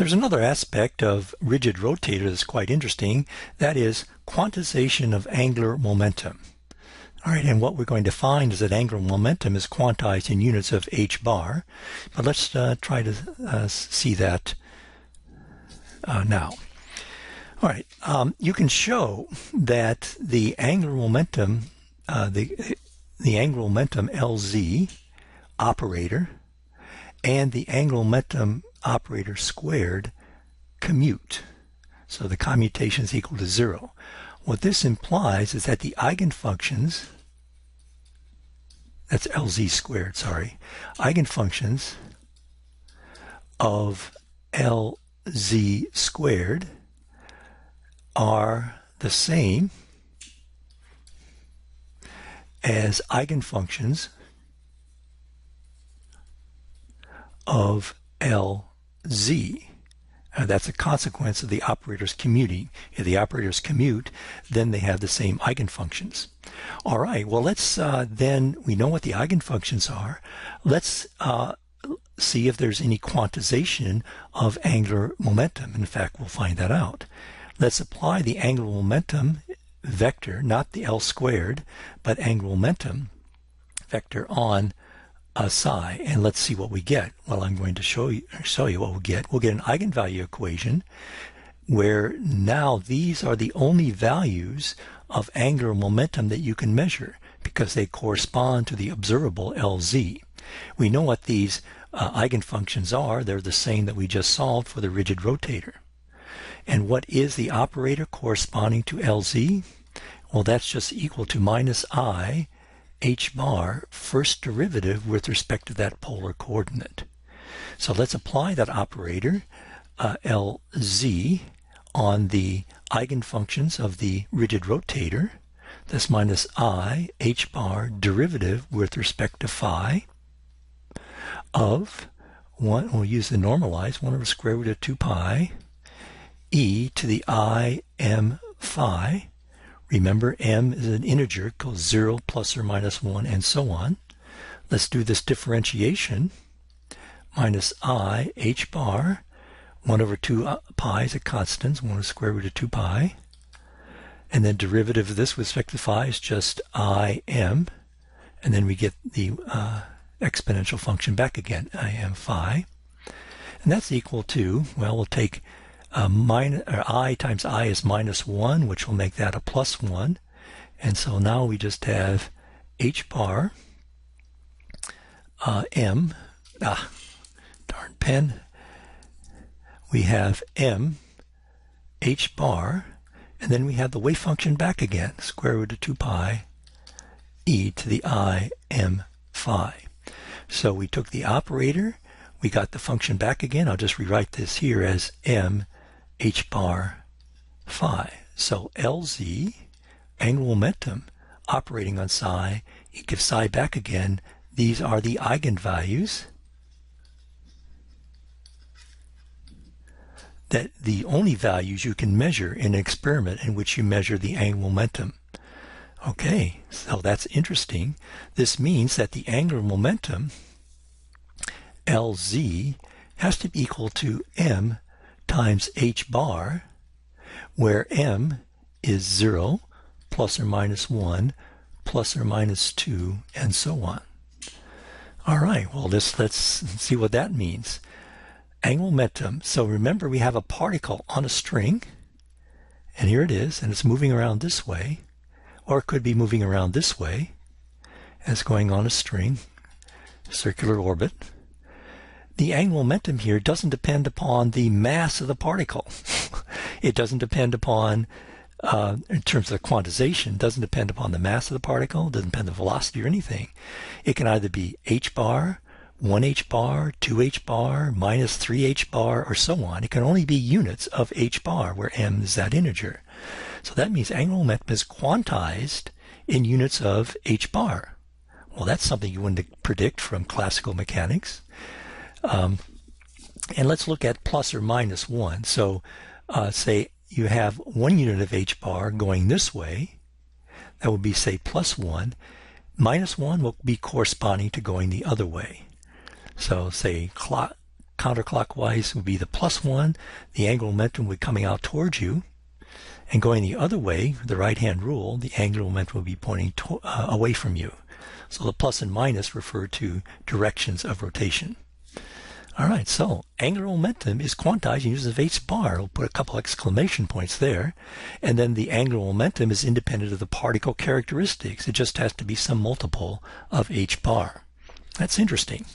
There's another aspect of rigid rotator that's quite interesting. That is quantization of angular momentum. All right, and what we're going to find is that angular momentum is quantized in units of h bar. But let's try to see that now. All right, you can show that the angular momentum, the angular momentum LZ operator and the angular momentum operator squared commute. So the commutation is equal to 0. What this implies is that the eigenfunctions, that's LZ squared, sorry, eigenfunctions of LZ squared are the same as eigenfunctions of LZ. That's a consequence of the operators commuting. If the operators commute, then they have the same eigenfunctions. All right, well, let's then, we know what the eigenfunctions are. Let's see if there's any quantization of angular momentum. In fact, we'll find that out. Let's apply the angular momentum vector, not the L squared, but angular momentum vector on psi, and let's see what we get. Well, I'm going to show you what we'll get. We'll get an eigenvalue equation where now these are the only values of angular momentum that you can measure because they correspond to the observable LZ. We know what these eigenfunctions are. They're the same that we just solved for the rigid rotator. And what is the operator corresponding to LZ? Well, that's just equal to minus I h bar first derivative with respect to that polar coordinate. So let's apply that operator LZ on the eigenfunctions of the rigid rotator. That's minus I h bar derivative with respect to phi of 1, we'll use the normalized 1 over square root of 2 pi e to the I m phi. Remember, m is an integer, goes 0, plus or minus 1, and so on. Let's do this differentiation. Minus I h bar, 1 over 2 pi is a constant, 1 over square root of 2 pi. And then derivative of this with respect to phi is just I m. And then we get the exponential function back again, I m phi. And that's equal to, well, we'll take I times I is minus 1, which will make that a plus 1. And so now we just have h bar m, darn pen, we have m h bar, and then we have the wave function back again, square root of 2 pi e to the I m phi. So we took the operator, we got the function back again. I'll just rewrite this here as m h bar phi. So LZ, angular momentum, operating on psi, you give psi back again. These are the eigenvalues that the only values you can measure in an experiment in which you measure the angular momentum. Okay, so that's interesting. This means that the angular momentum LZ has to be equal to m times h bar, where m is 0, plus or minus 1, plus or minus 2, and so on. All right, well, let's see what that means. Angular momentum. So remember, we have a particle on a string, and here it is, and it's moving around this way, or it could be moving around this way, and it's going on a string, circular orbit. The angular momentum here doesn't depend upon the mass of the particle. It doesn't depend upon, in terms of quantization, doesn't depend upon the mass of the particle, doesn't depend on the velocity or anything. It can either be h bar, 1h bar, 2h bar, minus 3h bar, or so on. It can only be units of h bar, where m is that integer. So that means angular momentum is quantized in units of h bar. Well, that's something you wouldn't predict from classical mechanics. And let's look at plus or minus 1. So say you have 1 unit of h bar going this way. That would be, say, plus 1. Minus 1 will be corresponding to going the other way. So say counterclockwise would be the +1. The angular momentum would be coming out towards you. And going the other way, the right-hand rule, the angular momentum will be pointing away from you. So the plus and minus refer to directions of rotation. All right, so angular momentum is quantized in use of h bar. We'll put a couple exclamation points there. And then the angular momentum is independent of the particle characteristics. It just has to be some multiple of h bar. That's interesting.